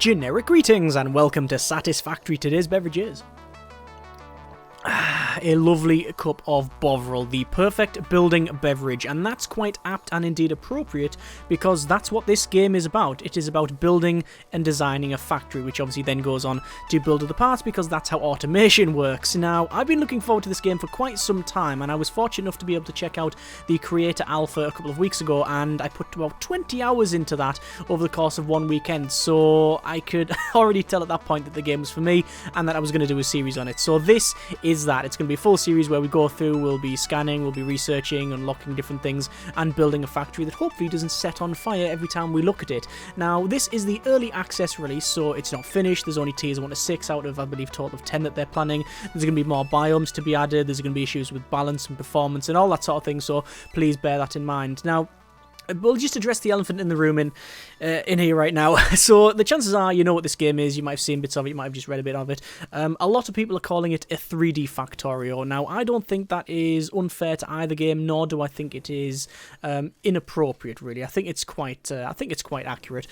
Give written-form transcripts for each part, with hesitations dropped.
Generic greetings and welcome to Satisfactory. Today's beverage is a lovely cup of Bovril, the perfect building beverage, and that's quite apt and indeed appropriate because that's what this game is about. It is about building and designing a factory, which obviously then goes on to build other parts because that's how automation works. Now, I've been looking forward to this game for quite some time, and I was fortunate enough to be able to check out the creator alpha a couple of weeks ago, and I put about 20 hours into that over the course of one weekend, so I could already tell at that point that the game was for me and that I was going to do a series on it. So this is that. It's going to be a full series where we go through, we'll be scanning, we'll be researching, unlocking different things, and building a factory that hopefully doesn't set on fire every time we look at it. Now, this is the early access release, so it's not finished. There's only tiers 1 to 6 out of, I believe, total of 10 that they're planning. There's going to be more biomes to be added, there's going to be issues with balance and performance and all that sort of thing, so please bear that in mind. Now, we'll just address the elephant in the room in here right now. So the chances are you know what this game is. You might have seen bits of it. You might have just read a bit of it. A lot of people are calling it a 3D Factorio. Now, I don't think that is unfair to either game, nor do I think it is inappropriate. Really, I think it's quite accurate.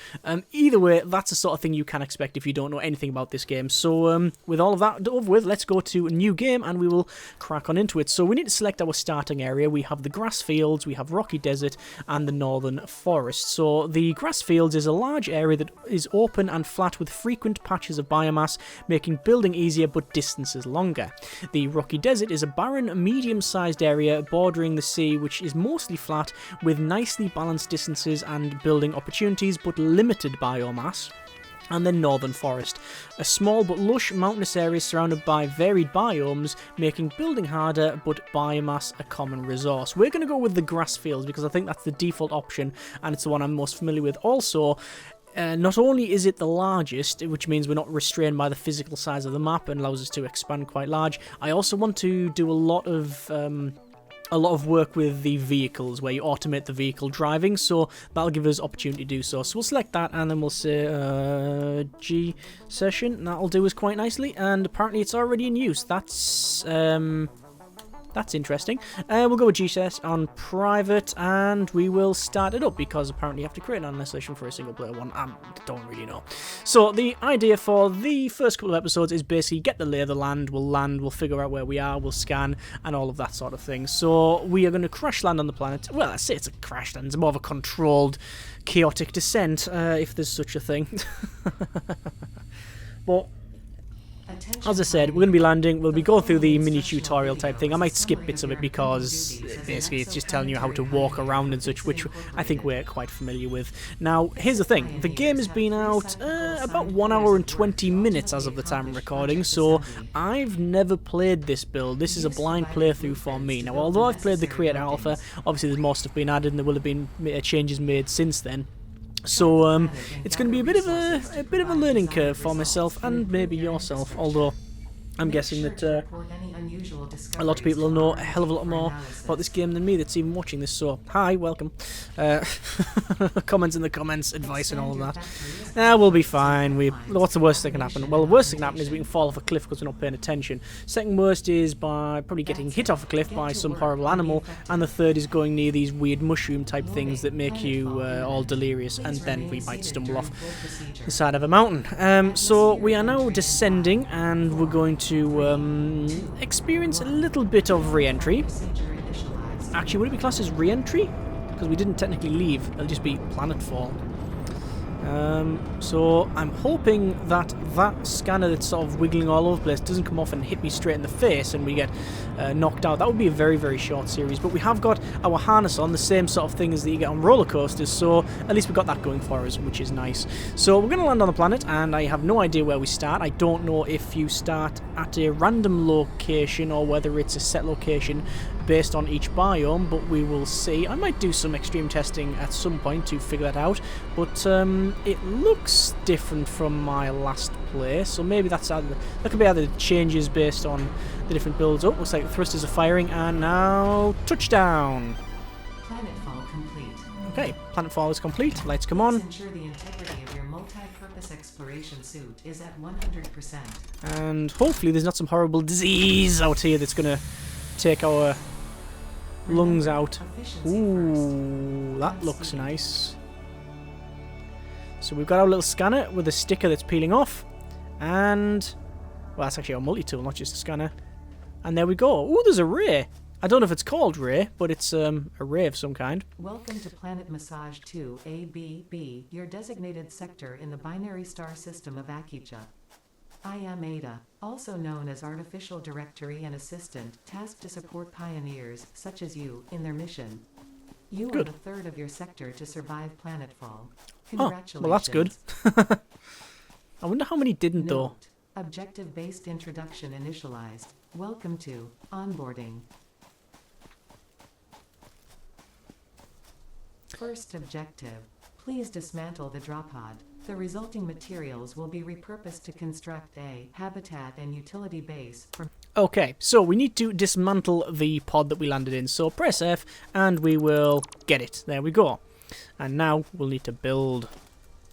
Either way, that's the sort of thing you can expect if you don't know anything about this game. So with all of that over with, let's go to a new game and we will crack on into it. So we need to select our starting area. We have the grass fields, we have rocky desert, and the northern forest. So the grass fields is a large area that is open and flat with frequent patches of biomass, making building easier but distances longer. The rocky desert is a barren, medium-sized area bordering the sea, which is mostly flat with nicely balanced distances and building opportunities but limited biomass. And then northern forest, a small but lush mountainous area surrounded by varied biomes, making building harder but biomass a common resource. We're going to go with the grass fields because I think that's the default option and it's the one I'm most familiar with. Also, not only is it the largest, which means we're not restrained by the physical size of the map and allows us to expand quite large, I also want to do a lot of work with the vehicles where you automate the vehicle driving, so that'll give us opportunity to do so. So we'll select that and then we'll say G session. That'll do us quite nicely, and apparently it's already in use. That's interesting. We'll go with GSS on private and we will start it up because apparently you have to create an installation for a single player one. I don't really know. So the idea for the first couple of episodes is basically get the lay of the land, we'll figure out where we are, we'll scan and all of that sort of thing. So we are going to crash land on the planet. Well, I say it's a crash land, it's more of a controlled chaotic descent, if there's such a thing. But as I said, we're going to be landing, we'll be going through the mini tutorial type thing. I might skip bits of it because basically it's just telling you how to walk around and such, which I think we're quite familiar with. Now, here's the thing, the game has been out about 1 hour and 20 minutes as of the time of recording, so I've never played this build. This is a blind playthrough for me. Now, although I've played the creator alpha, obviously there's more stuff being added and there will have been changes made since then. So it's going to be a bit of a learning curve for myself and maybe yourself, although I'm guessing that a lot of people will know a hell of a lot more about this game than me that's even watching this, so hi, welcome. Comments in the comments, advice and all of that. We'll be fine. What's the worst that can happen? Well, the worst thing can happen is we can fall off a cliff because we're not paying attention. Second worst is by probably getting hit off a cliff by some horrible animal, and the third is going near these weird mushroom type things that make you all delirious, and then we might stumble off the side of a mountain. So we are now descending and we're going to experience a little bit of re-entry. Actually, would it be classed as re-entry? Because we didn't technically leave, it'll just be planetfall. So I'm hoping that scanner that's sort of wiggling all over the place doesn't come off and hit me straight in the face and we get knocked out. That would be a very, very short series, but we have got our harness on, the same sort of thing as that you get on roller coasters, so at least we've got that going for us, which is nice. So we're going to land on the planet and I have no idea where we start. I don't know if you start at a random location or whether it's a set location based on each biome, but we will see. I might do some extreme testing at some point to figure that out, but it looks different from my last play, so maybe that could be either changes based on the different builds. Oh, looks like thrusters are firing, and now touchdown. Planetfall complete. Okay, planetfall is complete. Lights come on. Ensure the integrity of your multi-purpose exploration suit is at 100%. And hopefully there's not some horrible disease out here that's gonna take our lungs out. Ooh, that looks nice. So we've got our little scanner with a sticker that's peeling off. And, well, that's actually our multi-tool, not just a scanner. And there we go. Ooh, there's a ray. I don't know if it's called ray, but it's a ray of some kind. Welcome to Planet Massage 2 ABB, your designated sector in the binary star system of Akicha. I am Ada, also known as Artificial Directory and Assistant, tasked to support pioneers, such as you, in their mission. You are the third of your sector to survive planetfall. Congratulations. Oh, well, that's good. I wonder how many didn't, though. Objective-based introduction initialized. Welcome to onboarding. First objective. Please dismantle the drop pod. The resulting materials will be repurposed to construct a habitat and utility base for... Okay, so we need to dismantle the pod that we landed in. So press F and we will get it. There we go. And now we'll need to build.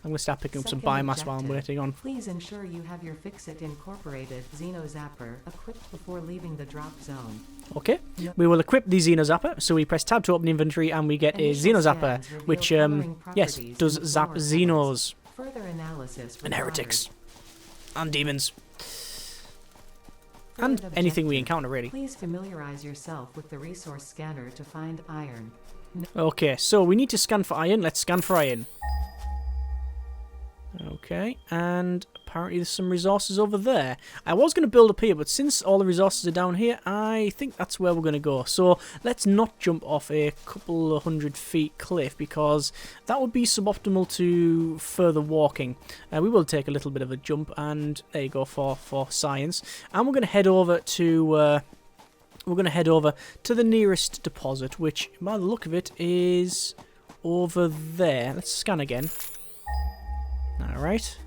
I'm going to start picking up some biomass while I'm waiting on. Please ensure you have your FICSIT Incorporated Xenozapper equipped before leaving the drop zone. Okay, we will equip the Xenozapper. So we press tab to open inventory and we get a Xenozapper, which, yes, does zap Xenos. Further analysis and heretics. And demons. And anything we encounter, really. Please familiarize yourself with the resource scanner to find iron. Okay, so we need to scan for iron. Let's scan for iron. Okay, and apparently there's some resources over there. I was going to build up here, but since all the resources are down here, I think that's where we're going to go. So let's not jump off a couple of 100 feet cliff, because that would be suboptimal to further walking. We will take a little bit of a jump, and there you go for science. And we're going to head over to... the nearest deposit, which, by the look of it, is over there. Let's scan again. Alright.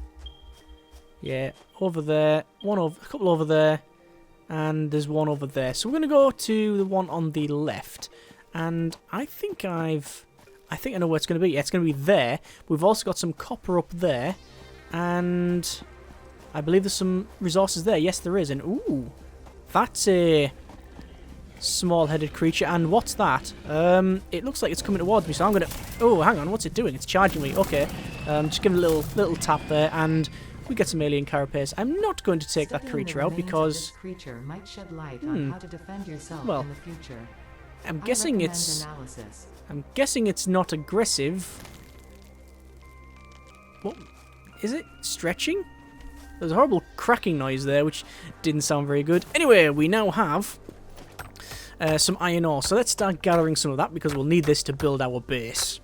Yeah, over there. A couple over there. And there's one over there. So we're going to go to the one on the left. And I think I know where it's going to be. Yeah, it's going to be there. We've also got some copper up there. And I believe there's some resources there. Yes, there is. And, ooh, that's a... small-headed creature. And what's that? It looks like it's coming towards me, so I'm gonna... Oh, hang on, what's it doing? It's charging me. Okay, just give it a little tap there, and we get some alien carapace. I'm not going to take that creature out because... This creature might shed light on how to defend yourself well, in the future. I'm guessing it's not aggressive. What is it? Stretching? There's a horrible cracking noise there, which didn't sound very good. Anyway, we now have some iron ore. So let's start gathering some of that, because we'll need this to build our base.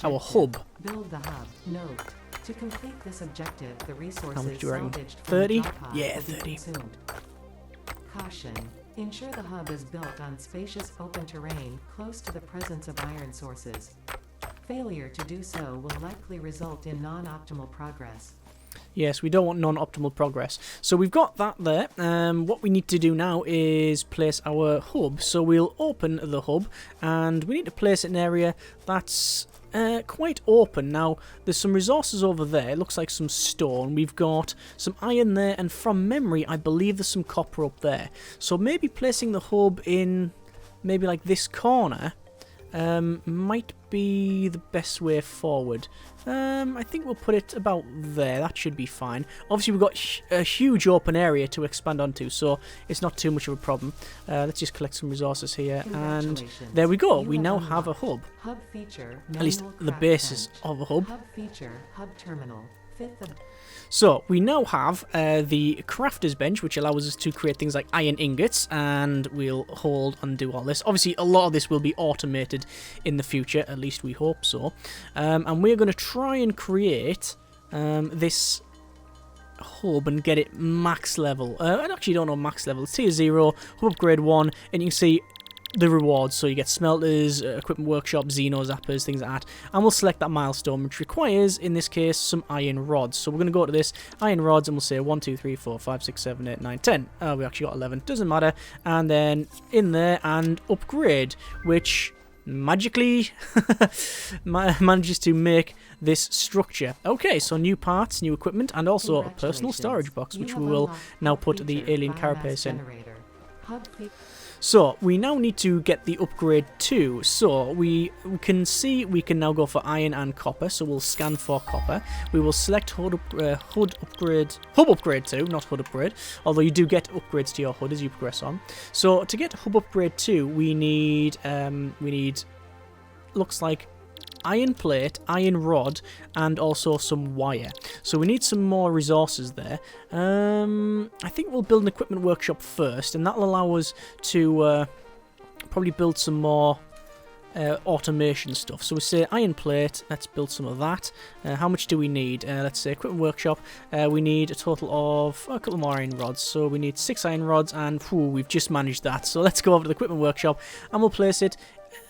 Our hub. Build the hub. Note. To complete this objective, the resources how much do you reckon? salvaged 30? from the drop pod Yeah, will be 30. consumed. Caution. Ensure the hub is built on spacious open terrain close to the presence of iron sources. Failure to do so will likely result in non-optimal progress. Yes, we don't want non-optimal progress. So we've got that there. What we need to do now is place our hub. So we'll open the hub, and we need to place it in an area that's quite open. Now, there's some resources over there. It looks like some stone. We've got some iron there, and from memory, I believe there's some copper up there. So maybe placing the hub in maybe like this corner might be the best way forward. I think we'll put it about there. That should be fine. Obviously, we've got a huge open area to expand onto, so it's not too much of a problem. Let's just collect some resources here, and there we go. We now have a hub. Hub feature, at least the basis of a hub. Hub feature, hub terminal. So we now have the crafter's bench, which allows us to create things like iron ingots, and we'll hold and do all this. Obviously, a lot of this will be automated in the future, at least we hope so. And we're going to try and create this hub and get it max level. I actually don't know max level. It's tier 0, hub upgrade 1, and you can see the rewards. So you get smelters, equipment workshop, xeno zappers, things like that. And we'll select that milestone, which requires, in this case, some iron rods. So we're going to go to this, iron rods, and we'll say 1, 2, 3, 4, 5, 6, 7, 8, 9, 10. We actually got 11. Doesn't matter. And then in there and upgrade, which magically manages to make this structure. Okay, so new parts, new equipment, and also a personal storage box, which we will now put the alien carapace in. So we now need to get the upgrade 2. So we can see we can now go for iron and copper. So we'll scan for copper. We will select hub upgrade 2, not HUD upgrade. Although you do get upgrades to your HUD as you progress on. So to get hub upgrade 2, we need looks like iron plate, iron rod, and also some wire. So we need some more resources there. I think we'll build an equipment workshop first, and that'll allow us to probably build some more automation stuff. So we say iron plate, let's build some of that. How much do we need? Let's say equipment workshop, we need a total of a couple more iron rods. So we need 6 iron rods, and we've just managed that. So let's go over to the equipment workshop, and we'll place it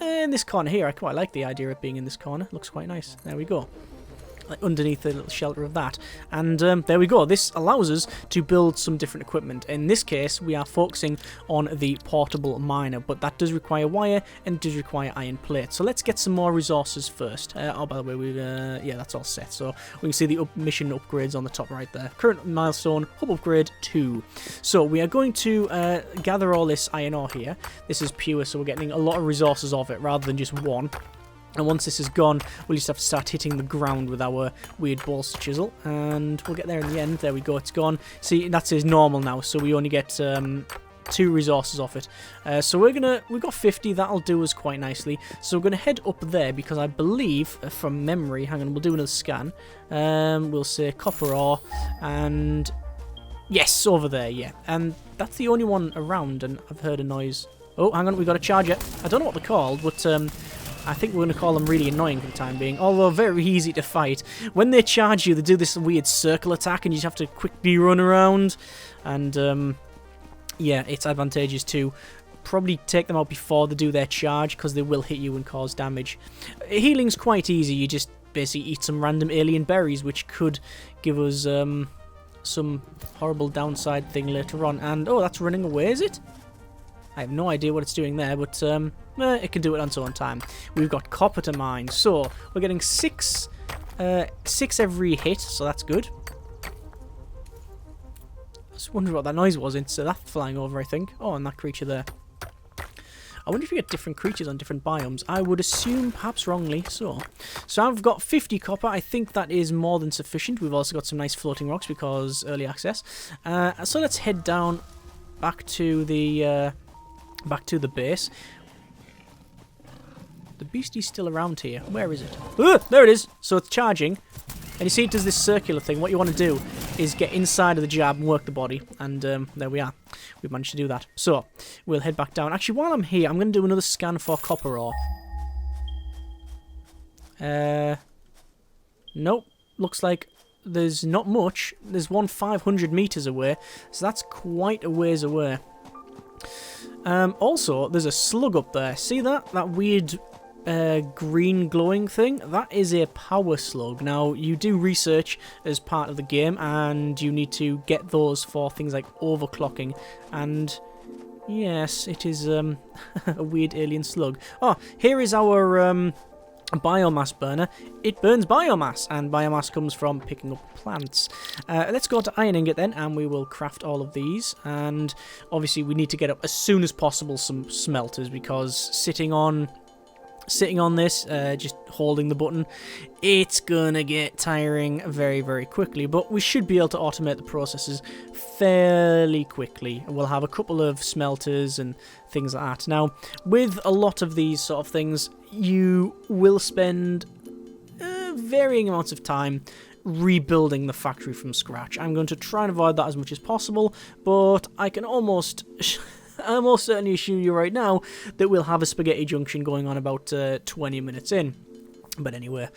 in this corner here. I quite like the idea of being in this corner. Looks quite nice. There we go. Like underneath the little shelter of that. And there we go. This allows us to build some different equipment. In this case, we are focusing on the portable miner, but that does require wire and does require iron plate. So let's get some more resources first. Oh, by the way, yeah, that's all set. So we can see the mission upgrades on the top right there. Current milestone, hub upgrade 2. So we are going to gather all this iron ore here. This is pure, so we're getting a lot of resources of it rather than just one. And once this is gone, we'll just have to start hitting the ground with our weird balls to chisel. And we'll get there in the end. There we go, it's gone. See, that says normal now, so we only get 2 resources off it. So we've got 50, that'll do us quite nicely. So we're going to head up there, because I believe, from memory, hang on, we'll do another scan. We'll say copper ore, and yes, over there, yeah. And that's the only one around, and I've heard a noise. Oh, hang on, we've got a charger. I don't know what they're called, but I think we're going to call them really annoying for the time being, although very easy to fight. When they charge you, they do this weird circle attack, and you just have to quickly run around. And, yeah, it's advantageous to probably take them out before they do their charge, because they will hit you and cause damage. Healing's quite easy. You just basically eat some random alien berries, which could give us some horrible downside thing later on. And, oh, that's running away, is it? I have no idea what it's doing there, but it can do it on its own time. We've got copper to mine, so we're getting 6 every hit, so that's good. I was wondering what that noise was. It's that flying over, I think. Oh, and that creature there. I wonder if you get different creatures on different biomes. I would assume, perhaps wrongly, so. So I've got 50 copper. I think that is more than sufficient. We've also got some nice floating rocks because early access. So let's head down back to the base. The beastie's still around here. Where is it? There it is. So it's charging. And you see it does this circular thing. What you want to do is get inside of the jab and work the body. And there we are. We've managed to do that. So we'll head back down. Actually, while I'm here, I'm going to do another scan for copper ore. Nope. Looks like there's not much. There's one 500 meters away. So that's quite a ways away. Also, there's a slug up there. See that? That weird green glowing thing? That is a power slug. Now, you do research as part of the game, and you need to get those for things like overclocking. And yes, it is a weird alien slug. Oh, here is our biomass burner. It burns biomass, and biomass comes from picking up plants. Let's go to iron ingot then, and we will craft all of these. And obviously we need to get up as soon as possible some smelters, because sitting on this, just holding the button, it's gonna get tiring very, very quickly. But we should be able to automate the processes fairly quickly. We'll have a couple of smelters and things like that. Now, with a lot of these sort of things, you will spend varying amounts of time rebuilding the factory from scratch. I'm going to try and avoid that as much as possible, but I can almost certainly assure you right now that we'll have a spaghetti junction going on about 20 minutes in. But anyway,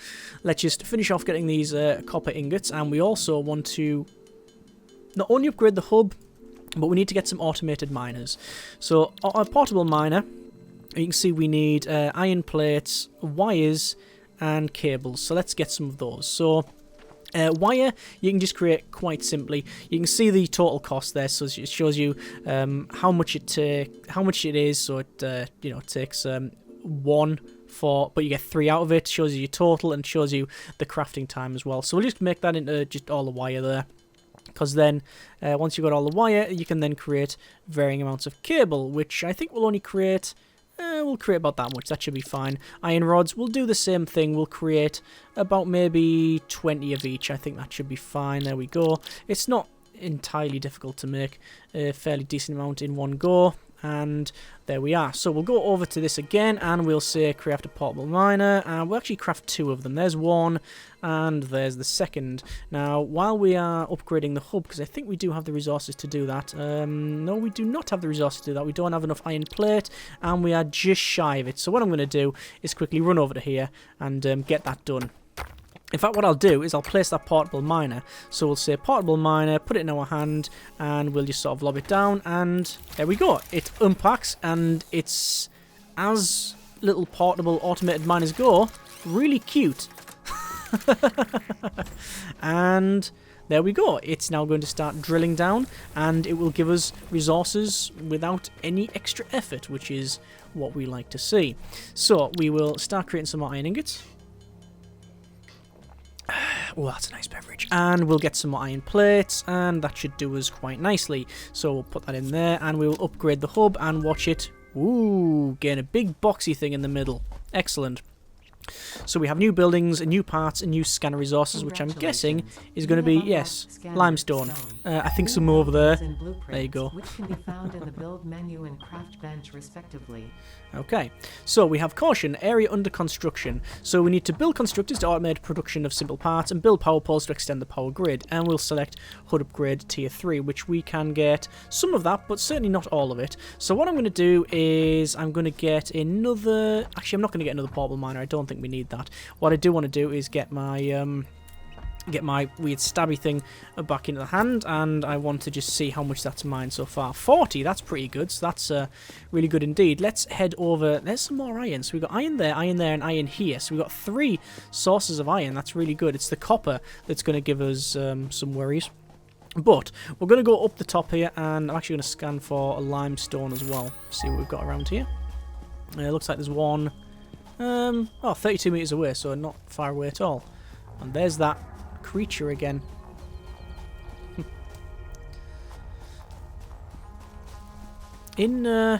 let's just finish off getting these copper ingots, and we also want to not only upgrade the hub, but we need to get some automated miners. So a portable miner, you can see we need iron plates, wires, and cables. So let's get some of those. So wire, you can just create quite simply. You can see the total cost there, so it shows you how much it is. So it it takes 1 for, but you get 3 out of it. Shows you your total and shows you the crafting time as well. So we'll just make that into just all the wire there. Because then, once you've got all the wire, you can then create varying amounts of cable, which I think will only create... we'll create about that much. That should be fine. Iron rods, we'll do the same thing. We'll create about maybe 20 of each. I think that should be fine. There we go. It's not entirely difficult to make a fairly decent amount in one go. And there we are. So we'll go over to this again and we'll say craft a portable miner. And we'll actually craft 2 of them. There's one and there's the second. Now, while we are upgrading the hub, because I think we do have the resources to do that. No, we do not have the resources to do that. We don't have enough iron plate and we are just shy of it. So what I'm going to do is quickly run over to here and get that done. In fact, what I'll do is I'll place that portable miner. So we'll say portable miner, put it in our hand, and we'll just sort of lob it down, and there we go. It unpacks, and it's, as little portable automated miners go, really cute. And there we go. It's now going to start drilling down, and it will give us resources without any extra effort, which is what we like to see. So we will start creating some more iron ingots. Oh, that's a nice beverage. And we'll get some more iron plates, and that should do us quite nicely. So we'll put that in there, and we'll upgrade the hub and watch it. Ooh, getting a big boxy thing in the middle. Excellent. So we have new buildings, new parts, and new scanner resources, which I'm guessing is going to be, yes, limestone. I think some over there. There you go. Which can be found in the build menu and craft bench, respectively. Okay, so we have caution, area under construction. So we need to build constructors to automate production of simple parts and build power poles to extend the power grid. And we'll select HUD upgrade tier 3, which we can get some of that, but certainly not all of it. So what I'm going to do is I'm going to get another... Actually, I'm not going to get another portable miner. I don't think we need that. What I do want to do is get my weird stabby thing back into the hand, and I want to just see how much that's mined so far. 40, that's pretty good, so that's really good indeed. Let's head over. There's some more iron. So we've got iron there, and iron here. So we've got 3 sources of iron. That's really good. It's the copper that's going to give us some worries. But we're going to go up the top here, and I'm actually going to scan for a limestone as well. See what we've got around here. It looks like there's one 32 meters away, so not far away at all. And there's that creature again. In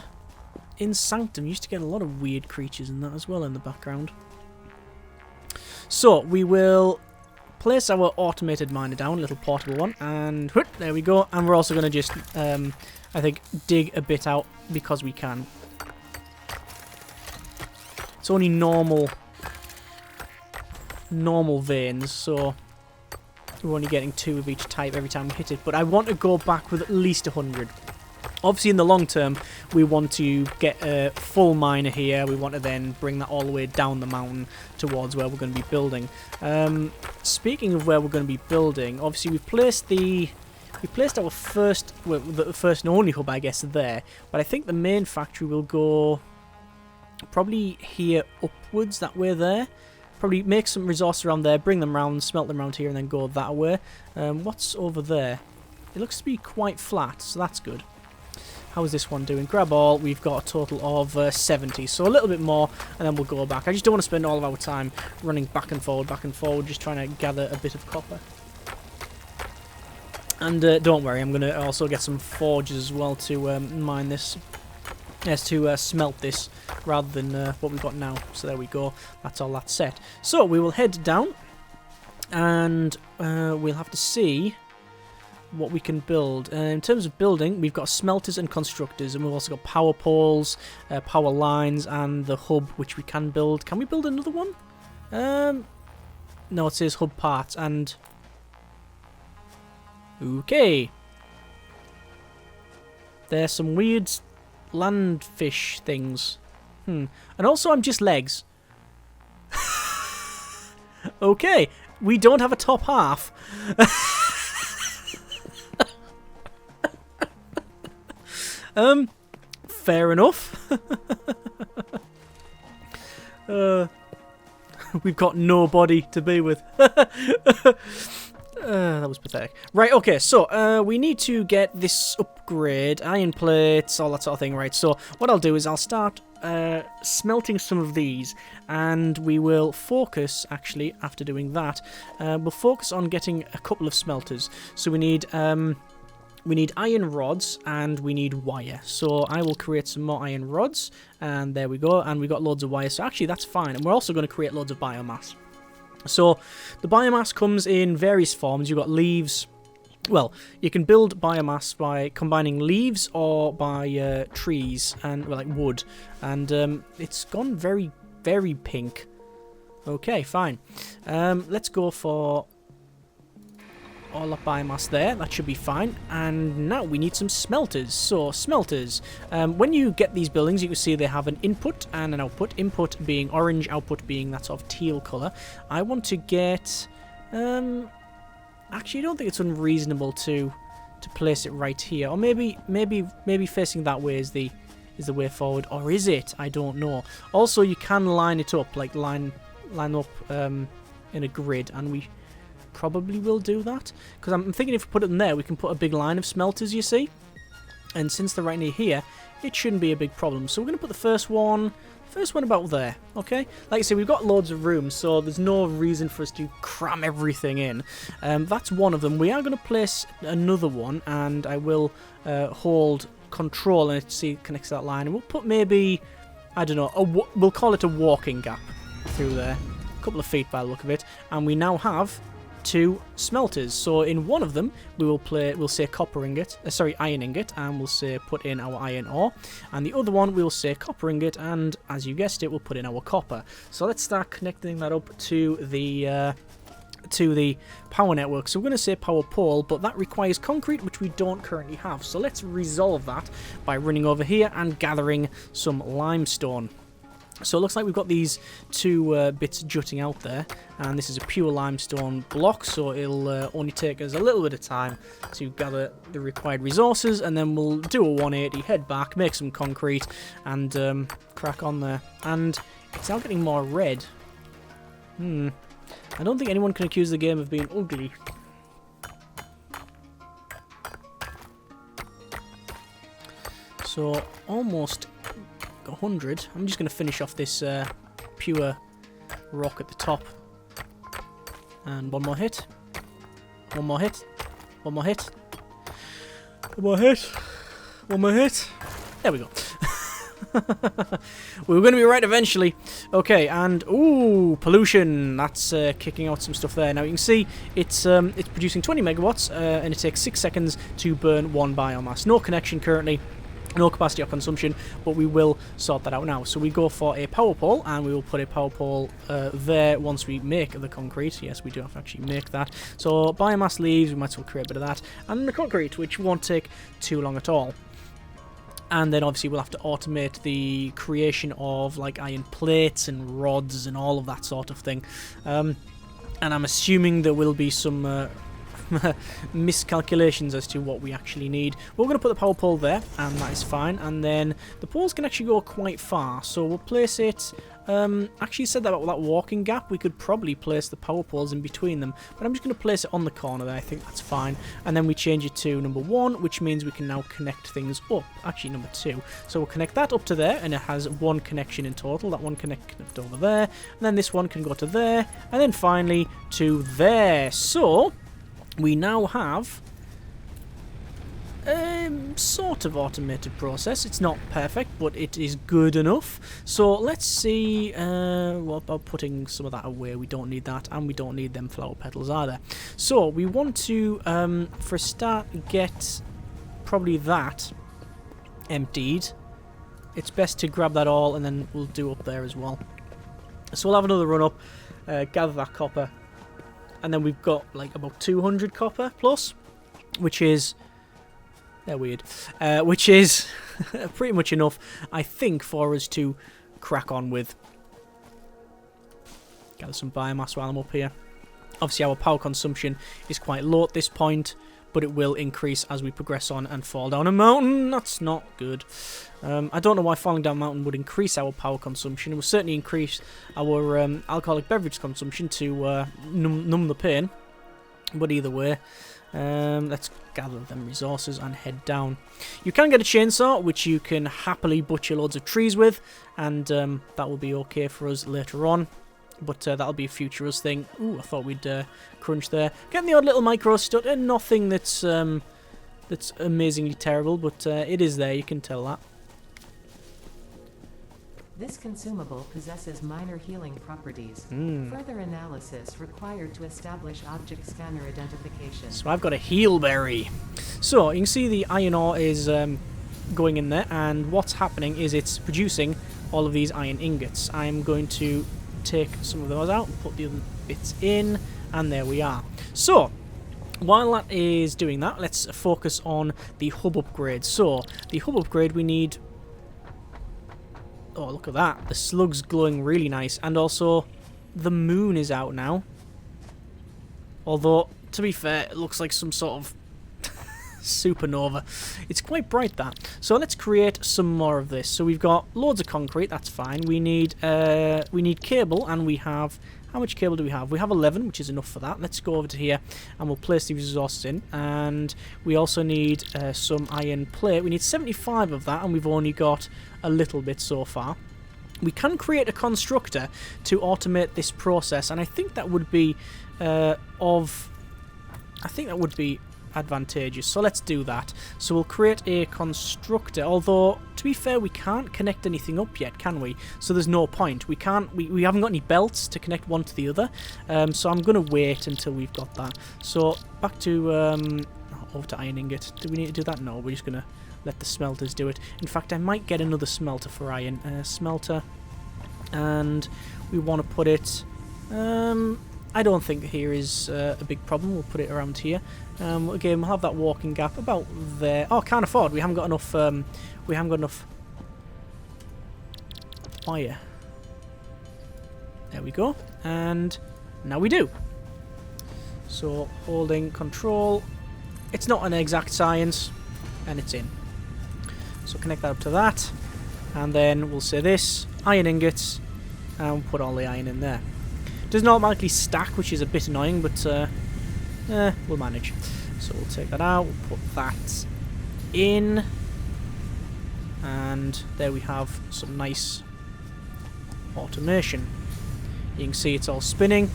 Sanctum, you used to get a lot of weird creatures and that as well in the background. So we will place our automated miner down, a little portable one, and whoop, there we go. And we're also going to just, I think, dig a bit out because we can. It's only normal veins, so we're only getting 2 of each type every time we hit it. But I want to go back with at least 100. Obviously, in the long term, we want to get a full miner here. We want to then bring that all the way down the mountain towards where we're going to be building. Speaking of where we're going to be building, obviously we placed our first, well, the first and only hub, I guess, there. But I think the main factory will go probably here upwards, that way there. Probably make some resources around there, bring them around, smelt them around here, and then go that way. What's over there? It looks to be quite flat, so that's good. How is this one doing? Grab all. We've got a total of 70, so a little bit more, and then we'll go back. I just don't want to spend all of our time running back and forward, just trying to gather a bit of copper. And don't worry, I'm going to also get some forges as well to mine this. Yes, to smelt this rather than what we've got now. So there we go. That's all that's set. So we will head down, and we'll have to see what we can build. In terms of building, we've got smelters and constructors, and we've also got power poles, power lines, and the hub, which we can build. Can we build another one? No, it says hub parts, and... Okay. There's some weird land fish things. And also I'm just legs. Okay, we don't have a top half. Fair enough. We've got no body to be with. That was pathetic. Right, okay, so we need to get this upgrade, iron plates, all that sort of thing, right? So what I'll do is I'll start smelting some of these, and we will focus, actually, after doing that, we'll focus on getting a couple of smelters. So we need iron rods, and we need wire. So I will create some more iron rods, and there we go, and we got loads of wire, so actually that's fine. And we're also going to create loads of biomass. So the biomass comes in various forms. You've got leaves. Well, you can build biomass by combining leaves or by trees and like wood, and it's gone very, very pink. Okay, fine. Let's go for all that biomass there. That should be fine. And now we need some smelters. So smelters. When you get these buildings, you can see they have an input and an output. Input being orange, output being that sort of teal colour. I want to get. Actually, I don't think it's unreasonable to place it right here, or maybe facing that way is the way forward, or is it? I don't know. Also, you can line it up, like line up in a grid, and we probably will do that, because I'm thinking if we put it in there, we can put a big line of smelters, you see, and since they're right near here, it shouldn't be a big problem. So we're going to put the first one about there. Okay, like I say, we've got loads of room, so there's no reason for us to cram everything in. That's one of them. We are going to place another one, and I will hold control and see it connects to that line, and we'll put maybe, I don't know, we'll call it a walking gap through there, a couple of feet by the look of it, and we now have 2 smelters. So in one of them we'll say copper ingot, iron ingot, and we'll say put in our iron ore, and the other one we'll say copper ingot, and as you guessed it, we'll put in our copper. So let's start connecting that up to the power network. So we're going to say power pole, but that requires concrete, which we don't currently have. So let's resolve that by running over here and gathering some limestone. So it looks like we've got these 2 bits jutting out there, and this is a pure limestone block, so it'll only take us a little bit of time to gather the required resources, and then we'll do a 180, head back, make some concrete, and crack on there. And it's now getting more red. I don't think anyone can accuse the game of being ugly. So almost 100. I'm just going to finish off this pure rock at the top. And one more hit. One more hit. One more hit. One more hit. One more hit. There we go. We were going to be right eventually. Okay, and ooh, pollution. That's kicking out some stuff there. Now you can see it's producing 20 megawatts, and it takes 6 seconds to burn 1 biomass. No connection currently. No capacity or consumption, but we will sort that out now. So we go for a power pole, and we will put a power pole there once we make the concrete. Yes, we do have to actually make that. So biomass leaves, we might as well create a bit of that. And the concrete, which won't take too long at all. And then obviously we'll have to automate the creation of like iron plates and rods and all of that sort of thing. And I'm assuming there will be some miscalculations as to what we actually need. We're going to put the power pole there, and that is fine. And then the poles can actually go quite far, so we'll place it. Actually said that about that walking gap, we could probably place the power poles in between them, but I'm just going to place it on the corner there. I think that's fine. And then we change it to number 1, which means we can now connect things up. Actually number 2, so we'll connect that up to there, and it has 1 connection in total. That one connected over there, and then this one can go to there, and then finally to there. So we now have a sort of automated process. It's not perfect, but it is good enough. So let's see, what about putting some of that away? We don't need that, and we don't need them flower petals either. So we want to, for a start, get probably that emptied. It's best to grab that all, and then we'll do up there as well. So we'll have another run up, gather that copper, and then we've got like about 200 copper plus, which is, they're weird, which is pretty much enough, I think, for us to crack on with. Gather some biomass while I'm up here. Obviously our power consumption is quite low at this point, but it will increase as we progress on and fall down a mountain. That's not good. I don't know why falling down a mountain would increase our power consumption. It will certainly increase our alcoholic beverage consumption to numb the pain. But either way, Let's gather them resources and head down. You can get a chainsaw, which you can happily butcher loads of trees with, and that will be okay for us later on. But that'll be a future us thing. Ooh, I thought we'd crunch there. Getting the odd little micro stutter, nothing that's amazingly terrible, but it is there, you can tell that. This consumable possesses minor healing properties. Further analysis required to establish object scanner identification. So I've got a heal berry. So you can see the iron ore is going in there, and what's happening is it's producing all of these iron ingots. I'm going to take some of those out and put the other bits in, and there we are. So while that is doing that, let's focus on the hub upgrade. So the hub upgrade, we need... Oh, look at that. The slug's glowing really nice. And also, the moon is out now. Although, to be fair, it looks like some sort of supernova. It's quite bright, that. So let's create some more of this. So we've got loads of concrete. That's fine. We need cable, and we have... How much cable do we have? We have 11, which is enough for that. Let's go over to here, and we'll place these resources in. And we also need some iron plate. We need 75 of that, and we've only got a little bit so far. We can create a constructor to automate this process, and I think that would be advantageous. So let's do that. So we'll create a constructor, although to be fair, we can't connect anything up yet, can we? So there's no point. We haven't got any belts to connect one to the other, so I'm gonna wait until we've got that. So back to over to iron ingot. Do we need to do that? No, we're just gonna let the smelters do it. In fact, I might get another smelter for iron. Smelter, and we want to put it... I don't think here is a big problem. We'll put it around here. Again, we'll have that walking gap about there. Oh, can't afford. We haven't got enough. We haven't got enough wire. There we go. And now we do. So holding control. It's not an exact science, and it's in. So connect that up to that, and then we'll say this iron ingots, and we'll put all the iron in there. Doesn't automatically stack, which is a bit annoying, but we'll manage. So we'll take that out, we'll put that in, and there we have some nice automation. You can see it's all spinning.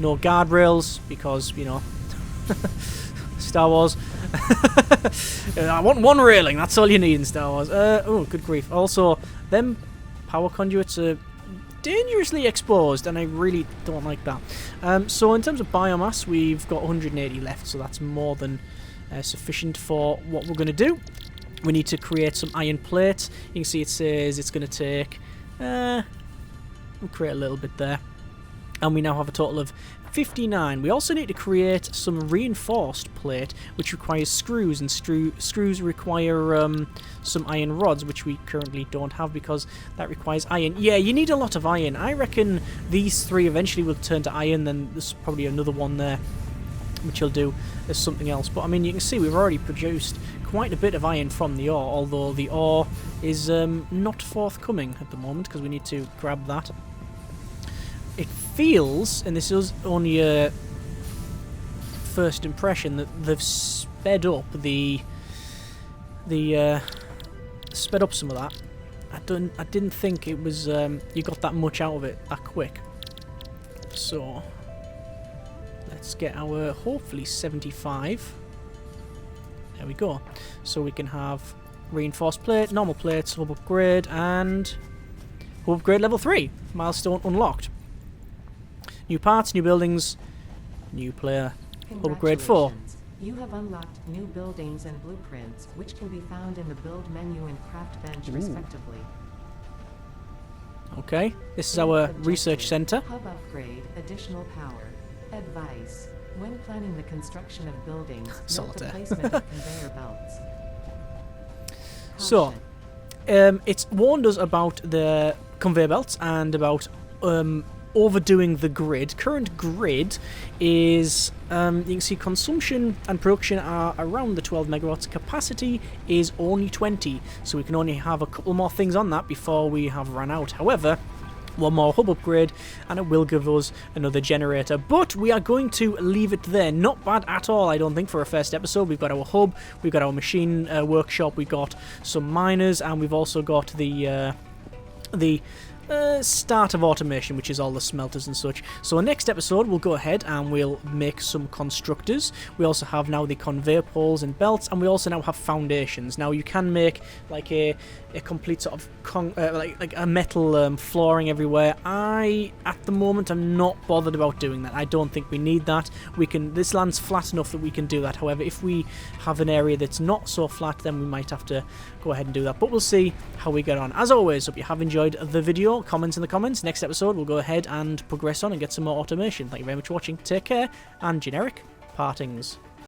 No guardrails, because, you know, Star Wars. I want one railing, that's all you need in Star Wars. Oh, good grief. Also, them power conduits are dangerously exposed, and I really don't like that. So in terms of biomass, we've got 180 left, so that's more than sufficient for what we're going to do. We need to create some iron plates. You can see it says it's going to take... we'll create a little bit there. And we now have a total of 59. We also need to create some reinforced plate, which requires screws, and screws require some iron rods, which we currently don't have because that requires iron. Yeah, you need a lot of iron. I reckon these three eventually will turn to iron, then there's probably another one there, which will do as something else. But I mean, you can see we've already produced quite a bit of iron from the ore, although the ore is not forthcoming at the moment because we need to grab that. It feels, and this is only a first impression, that they've sped up sped up some of that. I didn't think it was you got that much out of it that quick. So let's get our hopefully 75. There we go. So we can have reinforced plate, normal plates, hub upgrade, and hub upgrade level 3. Milestone unlocked. New parts, new buildings, new player. Hub upgrade 4. You have unlocked new buildings and blueprints, which can be found in the build menu and craft bench, respectively. Okay, this is our research center. Hub upgrade, additional power. Advice: when planning the construction of buildings, note the placement of conveyor belts. So, it's warned us about the conveyor belts and about overdoing the grid. Current grid is, you can see consumption and production are around the 12 megawatts. Capacity is only 20, so we can only have a couple more things on that before we have run out. However, one more hub upgrade, and it will give us another generator. But we are going to leave it there. Not bad at all, I don't think, for a first episode. We've got our hub, we've got our machine workshop, we've got some miners, and we've also got the start of automation, which is all the smelters and such. So next episode we'll go ahead and we'll make some constructors. We also have now the conveyor poles and belts, and we also now have foundations. Now you can make like a complete sort of like a metal flooring everywhere. At the moment I'm not bothered about doing that. I don't think we need that. This land's flat enough that we can do that. However, if we have an area that's not so flat, then we might have to go ahead and do that. But we'll see how we get on. As always, hope you have enjoyed the video. Comments in the comments. Next episode we'll go ahead and progress on and get some more automation. Thank you very much for watching. Take care, and generic partings.